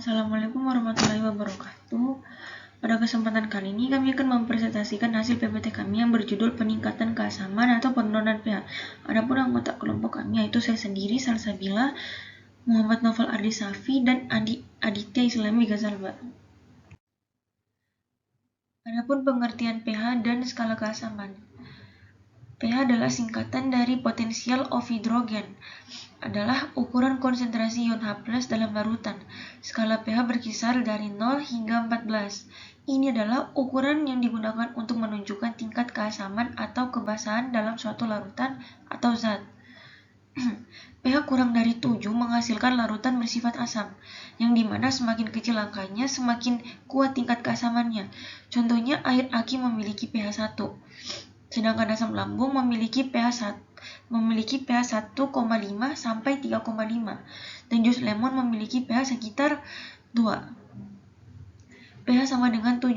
Assalamualaikum warahmatullahi wabarakatuh. Pada kesempatan kali ini kami akan mempresentasikan hasil PPT kami yang berjudul peningkatan keasaman atau penurunan pH. Adapun anggota kelompok kami yaitu saya sendiri, Salsabila, Muhammad Novel Ardi Safi, dan Aditya Islami Ghazalba. Adapun pengertian pH dan skala keasaman. pH adalah singkatan dari potensial of hydrogen, adalah ukuran konsentrasi ion H+ dalam larutan. Skala pH berkisar dari 0 hingga 14. Ini adalah ukuran yang digunakan untuk menunjukkan tingkat keasaman atau kebasahan dalam suatu larutan atau zat. pH kurang dari 7 menghasilkan larutan bersifat asam, yang dimana semakin kecil angkanya semakin kuat tingkat keasamannya. Contohnya air aki memiliki pH 1. Sedangkan asam lambung memiliki pH 1,5 sampai 3,5 dan jus lemon memiliki pH sekitar 2. pH sama dengan 7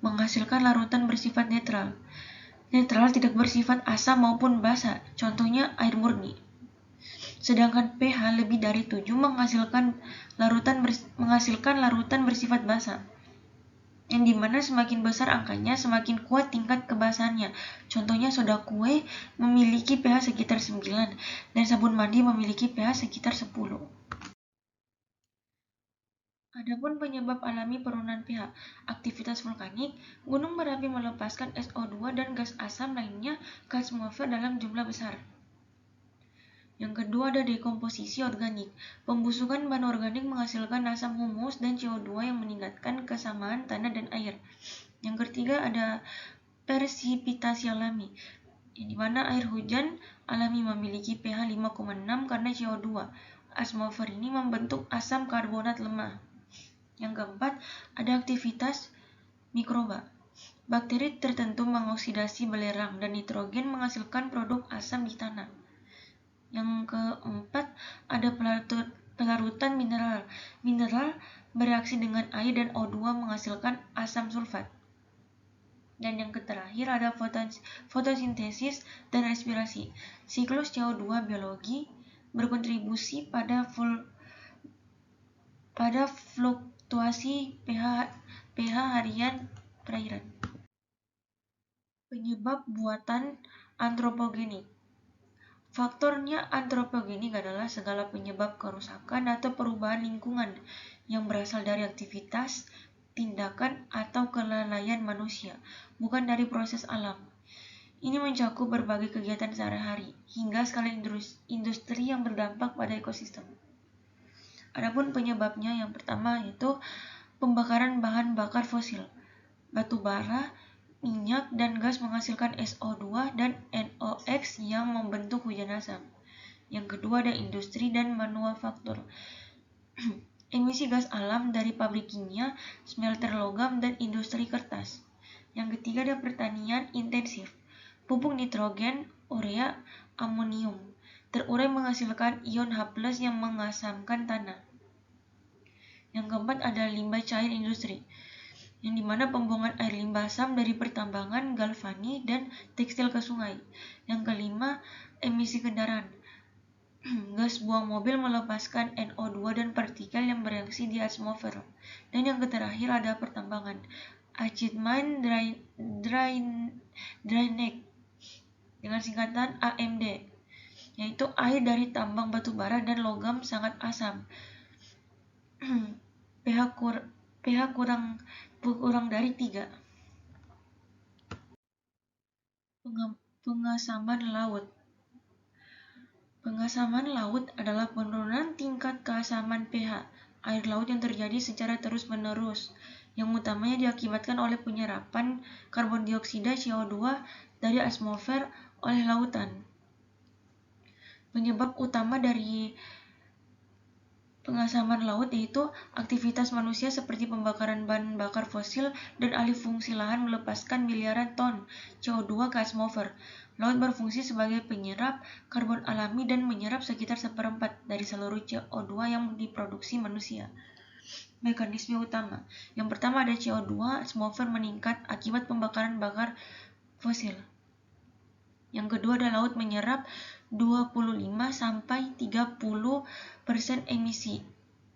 menghasilkan larutan bersifat netral. Netral tidak bersifat asam maupun basa, contohnya air murni. Sedangkan pH lebih dari 7 menghasilkan larutan bersifat basa, yang dimana semakin besar angkanya semakin kuat tingkat kebasahannya. Contohnya soda kue memiliki pH sekitar 9 dan sabun mandi memiliki pH sekitar 10. Adapun penyebab alami penurunan pH, aktivitas vulkanik, gunung berapi melepaskan SO2 dan gas asam lainnya ke atmosfer dalam jumlah besar. Yang kedua ada dekomposisi organik. Pembusukan bahan organik menghasilkan asam humus dan CO2 yang meningkatkan kesamaan tanah dan air. Yang ketiga ada persipitasi alami, yang dimana air hujan alami memiliki pH 5,6 karena CO2. Atmosfer ini membentuk asam karbonat lemah. Yang keempat ada aktivitas mikroba. Bakteri tertentu mengoksidasi belerang dan nitrogen menghasilkan produk asam di tanah. Yang keempat ada pelarutan mineral. Mineral bereaksi dengan air dan O2 menghasilkan asam sulfat. Dan yang terakhir ada fotosintesis dan respirasi. Siklus CO2 biologi berkontribusi pada fluktuasi pH harian perairan. Penyebab buatan antropogenik. Faktornya antropogenik adalah segala penyebab kerusakan atau perubahan lingkungan yang berasal dari aktivitas, tindakan, atau kelalaian manusia, bukan dari proses alam. Ini mencakup berbagai kegiatan sehari-hari, hingga skala industri yang berdampak pada ekosistem. Adapun penyebabnya yang pertama yaitu pembakaran bahan bakar fosil, batu bara, minyak, dan gas menghasilkan SO2 dan NOx yang membentuk hujan asam. Yang kedua ada industri dan manufaktur. Emisi gas alam dari pabrik kimia, smelter logam, dan industri kertas. Yang ketiga ada pertanian intensif. Pupuk nitrogen, urea, amonium terurai menghasilkan ion H+ yang mengasamkan tanah. Yang keempat ada limbah cair industri, yang dimana pembuangan air limbah asam dari pertambangan, galvani, dan tekstil ke sungai. Yang kelima, emisi kendaraan. Gas buang mobil melepaskan NO2 dan partikel yang bereaksi di atmosfer. Dan yang terakhir ada pertambangan. Achievement drainage dengan singkatan AMD, yaitu air dari tambang batu bara dan logam sangat asam. pH kurang dari 3. Pengasaman laut. Pengasaman laut adalah penurunan tingkat keasaman pH air laut yang terjadi secara terus-menerus, yang utamanya diakibatkan oleh penyerapan karbon dioksida CO2 dari atmosfer oleh lautan. Penyebab utama dari pengasaman laut yaitu aktivitas manusia seperti pembakaran bahan bakar fosil dan alih fungsi lahan melepaskan miliaran ton CO2 ke atmosfer. Laut berfungsi sebagai penyerap karbon alami dan menyerap sekitar 1/4 dari seluruh CO2 yang diproduksi manusia. Mekanisme utama. Yang pertama ada CO2 atmosfer meningkat akibat pembakaran bakar fosil. Yang kedua ada laut menyerap 25-30% emisi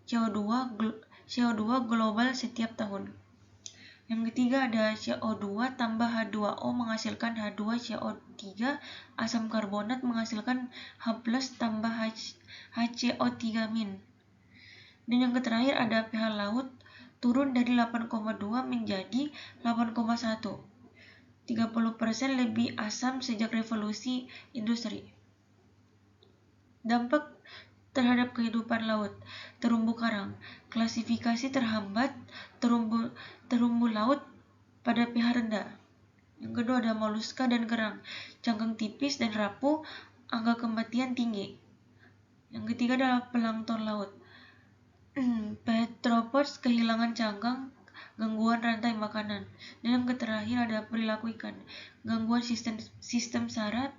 CO2 CO2 global setiap tahun. Yang ketiga ada CO2 tambah H2O menghasilkan H2CO3, asam karbonat menghasilkan H+ tambah HCO3-. Dan yang terakhir ada pH laut turun dari 8,2 menjadi 8,1. 30% lebih asam sejak revolusi industri. Dampak terhadap kehidupan laut. Terumbu karang. Klasifikasi terhambat terumbu laut pada pH rendah. Yang kedua ada moluska dan kerang. Cangkang tipis dan rapuh, angka kematian tinggi. Yang ketiga adalah plankton laut. Petropods kehilangan cangkang, gangguan rantai makanan. Dan yang terakhir ada perilaku ikan. Gangguan sistem saraf,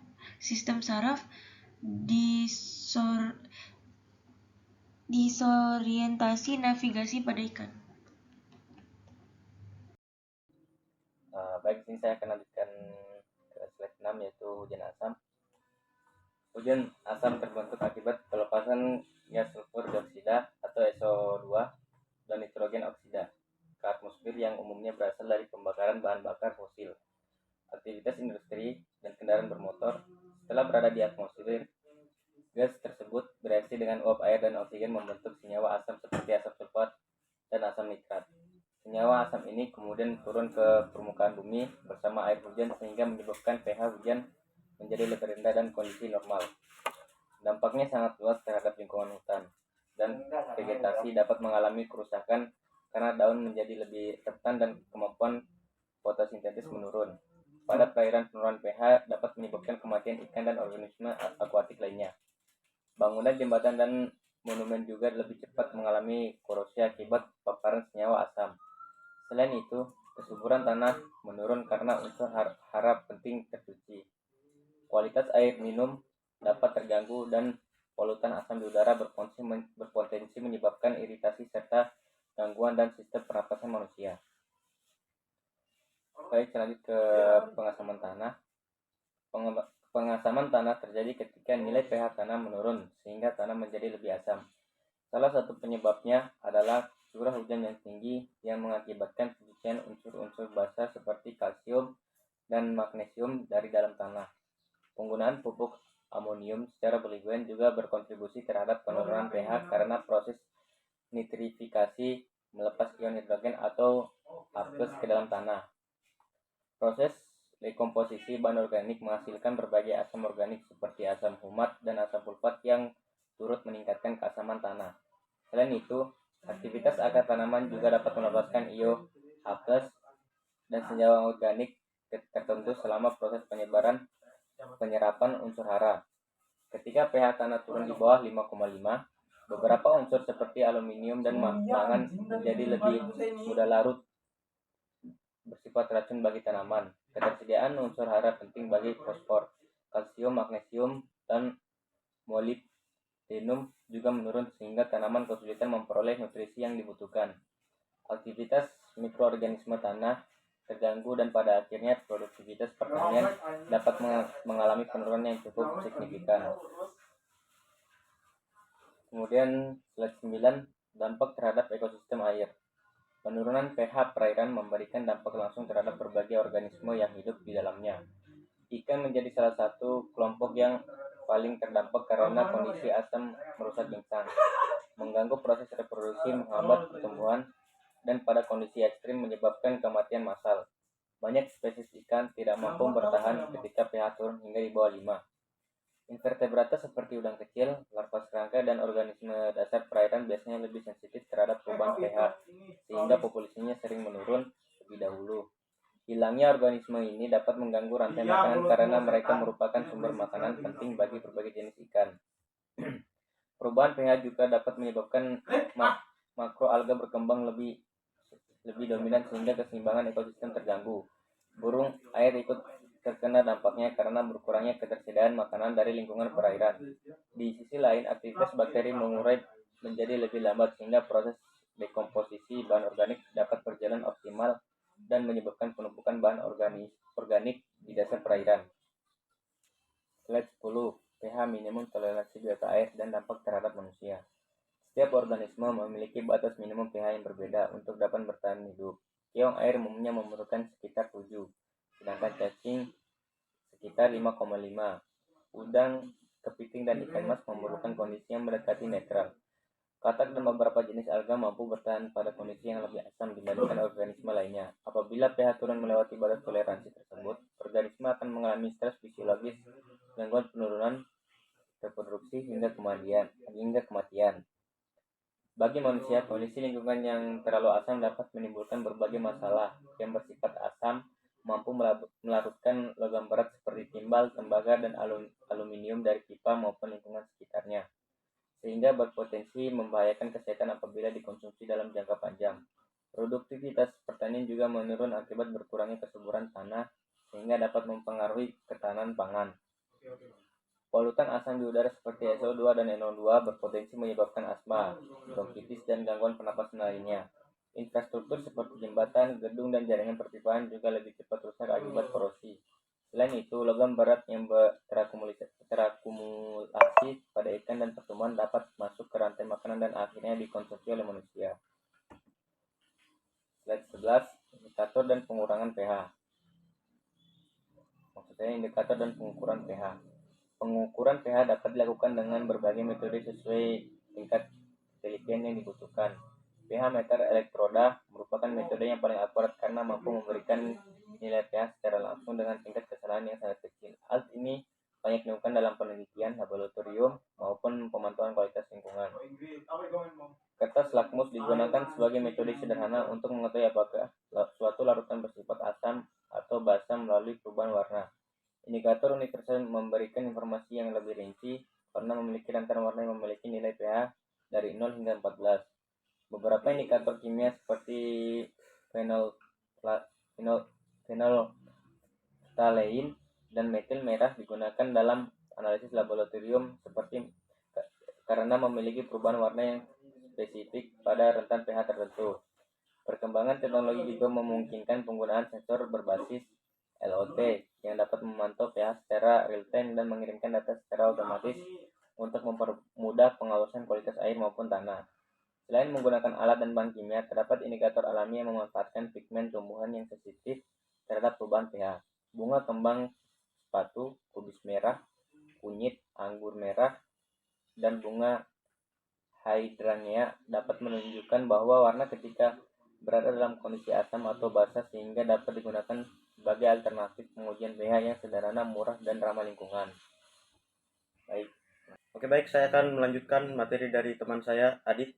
disorientasi navigasi pada ikan. Baik, sini saya akan lanjutkan ke slide 6, yaitu hujan asam. Hujan asam terbentuk akibat pelepasan gas sulfur dioksida atau SO2 dan nitrogen oksida ke atmosfer yang umumnya berasal dari pembakaran bahan bakar fosil, aktivitas industri, dan kendaraan bermotor. Setelah berada di atmosfer, gas tersebut bereaksi dengan uap air dan oksigen membentuk senyawa asam seperti asam sulfat dan asam nitrat. Senyawa asam ini kemudian turun ke permukaan bumi bersama air hujan sehingga menyebabkan pH hujan menjadi lebih rendah dan kondisi normal. Dampaknya sangat luas terhadap lingkungan hutan, dan vegetasi dapat mengalami kerusakan karena daun menjadi lebih rentan dan kemampuan fotosintesis menurun. Pada perairan, penurunan pH dapat menyebabkan kematian ikan dan organisme akuatik lainnya. Bangunan, jembatan, dan monumen juga lebih cepat mengalami korosi akibat paparan senyawa asam. Selain itu, kesuburan tanah menurun karena unsur hara penting tercuci. Kualitas air minum dapat terganggu dan polutan asam di udara berpotensi menyebabkan iritasi serta gangguan dan sistem pernapasan manusia. Baik, lanjut ke pengasaman tanah. Pengasaman tanah terjadi ketika nilai pH tanah menurun sehingga tanah menjadi lebih asam. Salah satu penyebabnya adalah curah hujan yang tinggi yang mengakibatkan pencucian unsur-unsur basah seperti kalsium dan magnesium dari dalam tanah. Penggunaan pupuk amonium secara berlebihan juga berkontribusi terhadap penurunan pH karena proses nitrifikasi melepas ion hidrogen atau H+ ke dalam tanah. Proses dekomposisi bahan organik menghasilkan berbagai asam organik seperti asam humat dan asam sulfat yang turut meningkatkan keasaman tanah. Selain itu, aktivitas akar tanaman juga dapat melepaskan ion H+ dan senyawa organik tertentu selama proses penyerapan unsur hara. Ketika pH tanah turun di bawah 5,5, beberapa unsur seperti aluminium dan mangan menjadi lebih mudah larut, bersifat racun bagi tanaman. Ketersediaan unsur hara penting bagi fosfor, kalsium, magnesium, dan molibdenum juga menurun sehingga tanaman kesulitan memperoleh nutrisi yang dibutuhkan. Aktivitas mikroorganisme tanah terganggu dan pada akhirnya produktivitas pertanian dapat mengalami penurunan yang cukup signifikan. Kemudian slide 9, dampak terhadap ekosistem air. Penurunan pH perairan memberikan dampak langsung terhadap berbagai organisme yang hidup di dalamnya. Ikan menjadi salah satu kelompok yang paling terdampak karena kondisi asam merusak ginsang, mengganggu proses reproduksi, menghambat pertumbuhan, dan pada kondisi ekstrim menyebabkan kematian massal. Banyak spesies ikan tidak mampu bertahan ketika pH turun hingga di bawah 5. Invertebrata seperti udang kecil, larva serangga, dan organisme dasar perairan biasanya lebih sensitif terhadap perubahan pH, sehingga populasinya sering menurun lebih dahulu. Hilangnya organisme ini dapat mengganggu rantai makanan karena mereka merupakan sumber makanan penting bagi berbagai jenis ikan. Perubahan pH juga dapat menyebabkan makroalga berkembang lebih dominan sehingga keseimbangan ekosistem terganggu. Burung air ikut terkena dampaknya karena berkurangnya ketersediaan makanan dari lingkungan perairan. Di sisi lain, aktivitas bakteri mengurai menjadi lebih lambat sehingga proses dekomposisi bahan organik dapat berjalan optimal dan menyebabkan penumpukan bahan organik di dasar perairan. Slide 10, pH minimum toleransi biota air dan dampak terhadap manusia. Setiap organisme memiliki batas minimum pH yang berbeda untuk dapat bertahan hidup. Keong air umumnya memerlukan sekitar 7, sedangkan cacing sekitar 5,5. Udang, kepiting, dan ikan mas memerlukan kondisi yang mendekati netral. Katak dan beberapa jenis alga mampu bertahan pada kondisi yang lebih asam dibandingkan organisme lainnya. Apabila pH turun melewati batas toleransi tersebut, organisme akan mengalami stres fisiologis, gangguan penurunan reproduksi hingga kematian. Bagi manusia, kondisi lingkungan yang terlalu asam dapat menimbulkan berbagai masalah yang bersifat asam, mampu melarutkan logam berat seperti timbal, tembaga, dan aluminium dari pipa maupun lingkungan sekitarnya, sehingga berpotensi membahayakan kesehatan apabila dikonsumsi dalam jangka panjang. Produktivitas pertanian juga menurun akibat berkurangnya kesuburan tanah, sehingga dapat mempengaruhi ketahanan pangan. Polutan asam di udara seperti SO2 dan NO2 berpotensi menyebabkan asma, bronkitis, dan gangguan pernapasan lainnya. Infrastruktur seperti jembatan, gedung, dan jaringan perpipaan juga lebih cepat rusak akibat korosi. Selain itu, logam berat yang terakumulasi pada ikan dan pertumbuhan dapat masuk ke rantai makanan dan akhirnya dikonsumsi oleh manusia. Slide 11, indikator dan pengurangan pH. Maksudnya indikator dan pengukuran pH. Pengukuran pH dapat dilakukan dengan berbagai metode sesuai tingkat ketelitian yang dibutuhkan. pH meter elektroda merupakan metode yang paling akurat karena mampu memberikan nilai pH secara langsung dengan tingkat kesalahan yang sangat kecil. Hal ini banyak ditemukan dalam penelitian laboratorium maupun pemantauan kualitas lingkungan. Kertas lakmus digunakan sebagai metode sederhana untuk mengetahui apakah suatu larutan bersifat asam atau basa melalui perubahan warna. Indikator universal memberikan informasi yang lebih rinci karena memiliki rantai warna yang memiliki nilai pH dari 0 hingga 14. Beberapa indikator kimia seperti phenolphthalein dan metil merah digunakan dalam analisis laboratorium karena memiliki perubahan warna yang spesifik pada rentan pH tertentu. Perkembangan teknologi juga memungkinkan penggunaan sensor berbasis LOT yang dapat memantau pH secara real-time dan mengirimkan data secara otomatis untuk mempermudah pengawasan kualitas air maupun tanah. Selain menggunakan alat dan bahan kimia, terdapat indikator alami yang memanfaatkan pigmen tumbuhan yang sensitif terhadap perubahan pH. Bunga kembang sepatu, kubis merah, kunyit, anggur merah, dan bunga hydrangea dapat menunjukkan bahwa warna ketika berada dalam kondisi asam atau basa sehingga dapat digunakan sebagai alternatif pengujian pH yang sederhana, murah, dan ramah lingkungan. Baik, saya akan melanjutkan materi dari teman saya, Adit.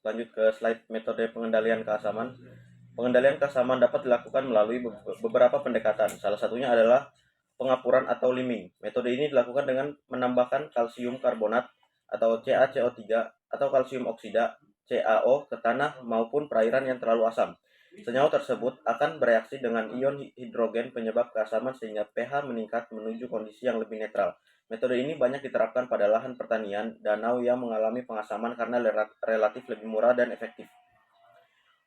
Lanjut ke slide metode pengendalian keasaman. Pengendalian keasaman dapat dilakukan melalui beberapa pendekatan. Salah satunya adalah pengapuran atau liming. Metode ini dilakukan dengan menambahkan kalsium karbonat atau CaCO3 atau kalsium oksida CaO ke tanah maupun perairan yang terlalu asam. Senyawa tersebut akan bereaksi dengan ion hidrogen penyebab keasaman sehingga pH meningkat menuju kondisi yang lebih netral. Metode ini banyak diterapkan pada lahan pertanian danau yang mengalami pengasaman karena relatif lebih murah dan efektif.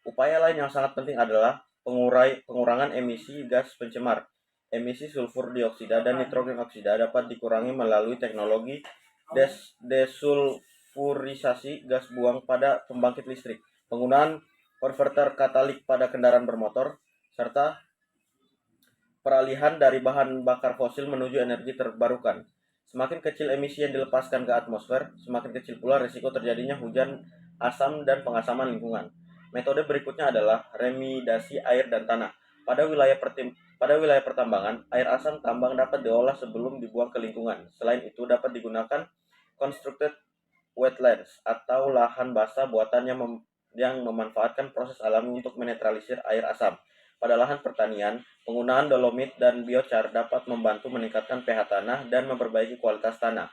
Upaya lain yang sangat penting adalah pengurangan emisi gas pencemar. Emisi sulfur dioksida dan nitrogen oksida dapat dikurangi melalui teknologi desulfurisasi gas buang pada pembangkit listrik, penggunaan konverter katalik pada kendaraan bermotor, serta peralihan dari bahan bakar fosil menuju energi terbarukan. Semakin kecil emisi yang dilepaskan ke atmosfer, semakin kecil pula risiko terjadinya hujan asam dan pengasaman lingkungan. Metode berikutnya adalah remediasi air dan tanah. Pada wilayah pertambangan, air asam tambang dapat diolah sebelum dibuang ke lingkungan. Selain itu, dapat digunakan constructed wetlands atau lahan basah buatan yang memanfaatkan proses alami untuk menetralisir air asam. Pada lahan pertanian, penggunaan dolomit dan biochar dapat membantu meningkatkan pH tanah dan memperbaiki kualitas tanah.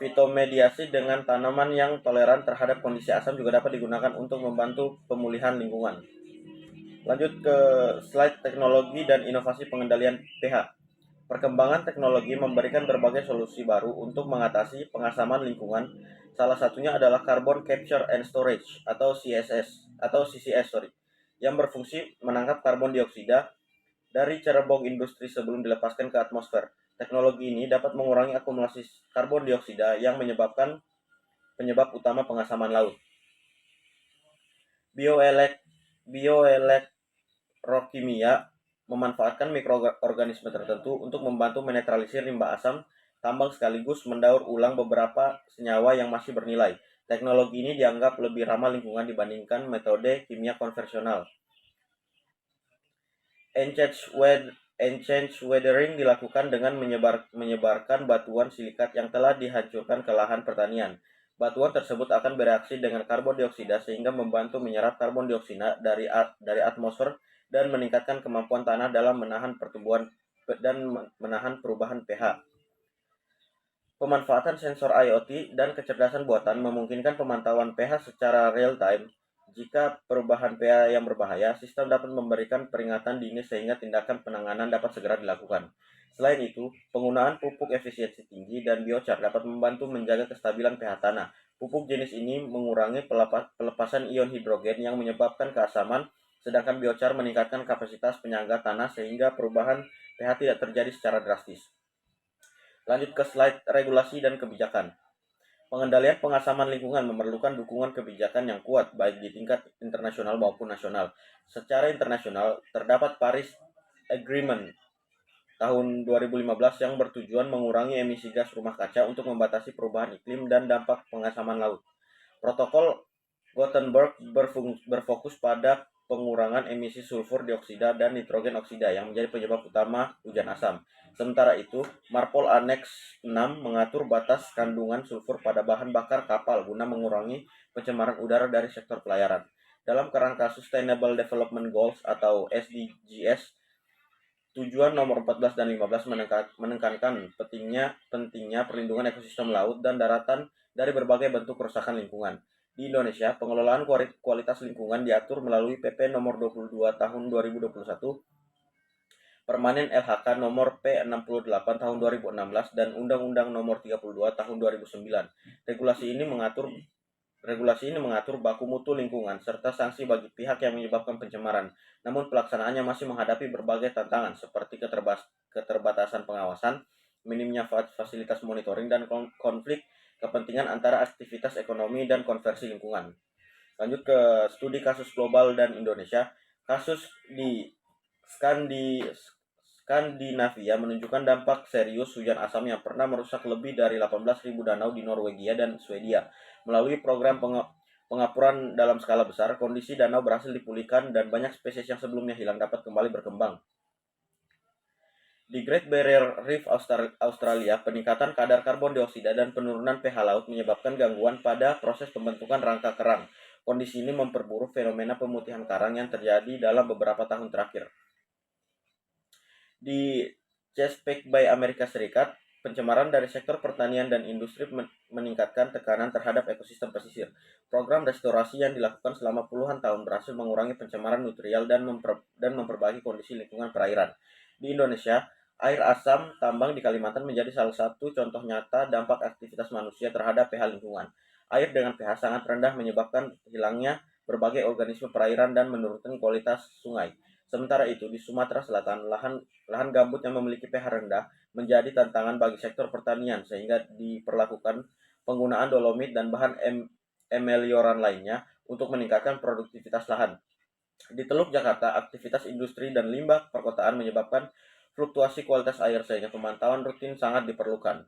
Fitomediasi dengan tanaman yang toleran terhadap kondisi asam juga dapat digunakan untuk membantu pemulihan lingkungan. Lanjut ke slide teknologi dan inovasi pengendalian pH. Perkembangan teknologi memberikan berbagai solusi baru untuk mengatasi pengasaman lingkungan. Salah satunya adalah Carbon Capture and Storage atau CCS, yang berfungsi menangkap karbon dioksida dari cerebong industri sebelum dilepaskan ke atmosfer. Teknologi ini dapat mengurangi akumulasi karbon dioksida yang menyebabkan penyebab utama pengasaman laut. Bioelektrokimia memanfaatkan mikroorganisme tertentu untuk membantu menetralisir limbah asam tambang sekaligus mendaur ulang beberapa senyawa yang masih bernilai. Teknologi ini dianggap lebih ramah lingkungan dibandingkan metode kimia konvensional. Enhanced weathering dilakukan dengan menyebarkan batuan silikat yang telah dihancurkan ke lahan pertanian. Batuan tersebut akan bereaksi dengan karbon dioksida sehingga membantu menyerap karbon dioksida dari atmosfer dan meningkatkan kemampuan tanah dalam menahan pertumbuhan dan menahan perubahan pH. Pemanfaatan sensor IoT dan kecerdasan buatan memungkinkan pemantauan pH secara real time. Jika perubahan pH yang berbahaya, sistem dapat memberikan peringatan dini sehingga tindakan penanganan dapat segera dilakukan. Selain itu, penggunaan pupuk efisiensi tinggi dan biochar dapat membantu menjaga kestabilan pH tanah. Pupuk jenis ini mengurangi pelepasan ion hidrogen yang menyebabkan keasaman, sedangkan biochar meningkatkan kapasitas penyangga tanah sehingga perubahan pH tidak terjadi secara drastis. Lanjut ke slide regulasi dan kebijakan. Pengendalian pengasaman lingkungan memerlukan dukungan kebijakan yang kuat baik di tingkat internasional maupun nasional. Secara internasional, terdapat Paris Agreement tahun 2015 yang bertujuan mengurangi emisi gas rumah kaca untuk membatasi perubahan iklim dan dampak pengasaman laut. Protokol Gothenburg berfokus pada pengurangan emisi sulfur dioksida dan nitrogen oksida yang menjadi penyebab utama hujan asam. Sementara itu, Marpol Annex 6 mengatur batas kandungan sulfur pada bahan bakar kapal guna mengurangi pencemaran udara dari sektor pelayaran. Dalam kerangka Sustainable Development Goals atau SDGs, tujuan nomor 14 dan 15 menekankan pentingnya perlindungan ekosistem laut dan daratan dari berbagai bentuk kerusakan lingkungan. Di Indonesia, pengelolaan kualitas lingkungan diatur melalui PP nomor 22 tahun 2021, Permanen LHK nomor P68 tahun 2016 dan Undang-Undang nomor 32 tahun 2009. Regulasi ini mengatur baku mutu lingkungan serta sanksi bagi pihak yang menyebabkan pencemaran. Namun pelaksanaannya masih menghadapi berbagai tantangan seperti keterbatasan pengawasan, minimnya fasilitas monitoring, dan konflik kepentingan antara aktivitas ekonomi dan konversi lingkungan. Lanjut ke studi kasus global dan Indonesia. Kasus di Skandinavia menunjukkan dampak serius hujan asam yang pernah merusak lebih dari 18.000 danau di Norwegia dan Swedia. Melalui program pengapuran dalam skala besar, kondisi danau berhasil dipulihkan dan banyak spesies yang sebelumnya hilang dapat kembali berkembang. Di Great Barrier Reef Australia, peningkatan kadar karbon dioksida dan penurunan pH laut menyebabkan gangguan pada proses pembentukan rangka kerang. Kondisi ini memperburuk fenomena pemutihan karang yang terjadi dalam beberapa tahun terakhir. Di Chesapeake Bay, Amerika Serikat, pencemaran dari sektor pertanian dan industri meningkatkan tekanan terhadap ekosistem pesisir. Program restorasi yang dilakukan selama puluhan tahun berhasil mengurangi pencemaran nutrial dan memperbaiki kondisi lingkungan perairan. Di Indonesia, air asam tambang di Kalimantan menjadi salah satu contoh nyata dampak aktivitas manusia terhadap pH lingkungan. Air dengan pH sangat rendah menyebabkan hilangnya berbagai organisme perairan dan menurunkan kualitas sungai. Sementara itu, di Sumatera Selatan, lahan gambut yang memiliki pH rendah menjadi tantangan bagi sektor pertanian sehingga diperlakukan penggunaan dolomit dan bahan amelioran lainnya untuk meningkatkan produktivitas lahan. Di Teluk Jakarta, aktivitas industri dan limbah perkotaan menyebabkan fluktuasi kualitas air sehingga pemantauan rutin sangat diperlukan.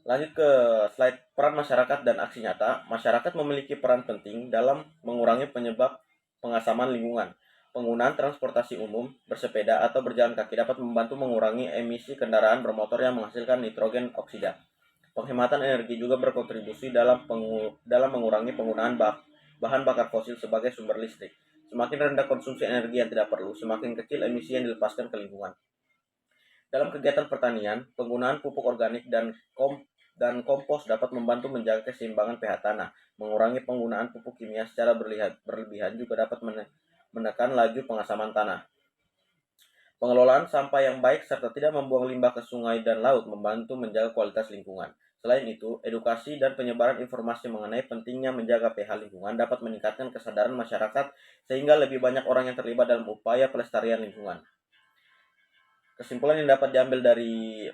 Lanjut ke slide peran masyarakat dan aksi nyata. Masyarakat memiliki peran penting dalam mengurangi penyebab pengasaman lingkungan. Penggunaan transportasi umum, bersepeda, atau berjalan kaki dapat membantu mengurangi emisi kendaraan bermotor yang menghasilkan nitrogen oksida. Penghematan energi juga berkontribusi dalam mengurangi penggunaan bahan bakar fosil sebagai sumber listrik. Semakin rendah konsumsi energi yang tidak perlu, semakin kecil emisi yang dilepaskan ke lingkungan. Dalam kegiatan pertanian, penggunaan pupuk organik dan kompos dapat membantu menjaga keseimbangan pH tanah. Mengurangi penggunaan pupuk kimia secara berlebihan juga dapat menekan laju pengasaman tanah. Pengelolaan sampah yang baik serta tidak membuang limbah ke sungai dan laut membantu menjaga kualitas lingkungan. Selain itu, edukasi dan penyebaran informasi mengenai pentingnya menjaga pH lingkungan dapat meningkatkan kesadaran masyarakat sehingga lebih banyak orang yang terlibat dalam upaya pelestarian lingkungan. Kesimpulan yang dapat diambil dari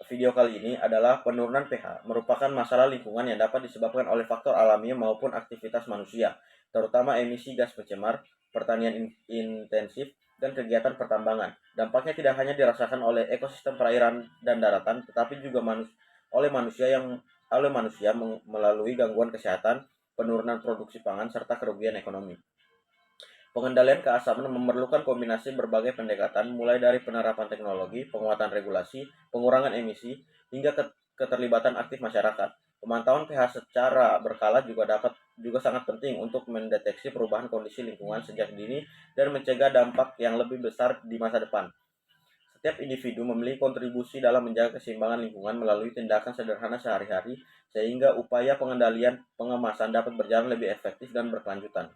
video kali ini adalah penurunan pH merupakan masalah lingkungan yang dapat disebabkan oleh faktor alami maupun aktivitas manusia, terutama emisi gas pencemar, pertanian intensif, dan kegiatan pertambangan. Dampaknya tidak hanya dirasakan oleh ekosistem perairan dan daratan, tetapi juga oleh manusia melalui gangguan kesehatan, penurunan produksi pangan, serta kerugian ekonomi. Pengendalian keasaman memerlukan kombinasi berbagai pendekatan, mulai dari penerapan teknologi, penguatan regulasi, pengurangan emisi, hingga keterlibatan aktif masyarakat. Pemantauan pH secara berkala juga sangat penting untuk mendeteksi perubahan kondisi lingkungan sejak dini dan mencegah dampak yang lebih besar di masa depan. Setiap individu memiliki kontribusi dalam menjaga keseimbangan lingkungan melalui tindakan sederhana sehari-hari, sehingga upaya pengendalian pengemasan dapat berjalan lebih efektif dan berkelanjutan.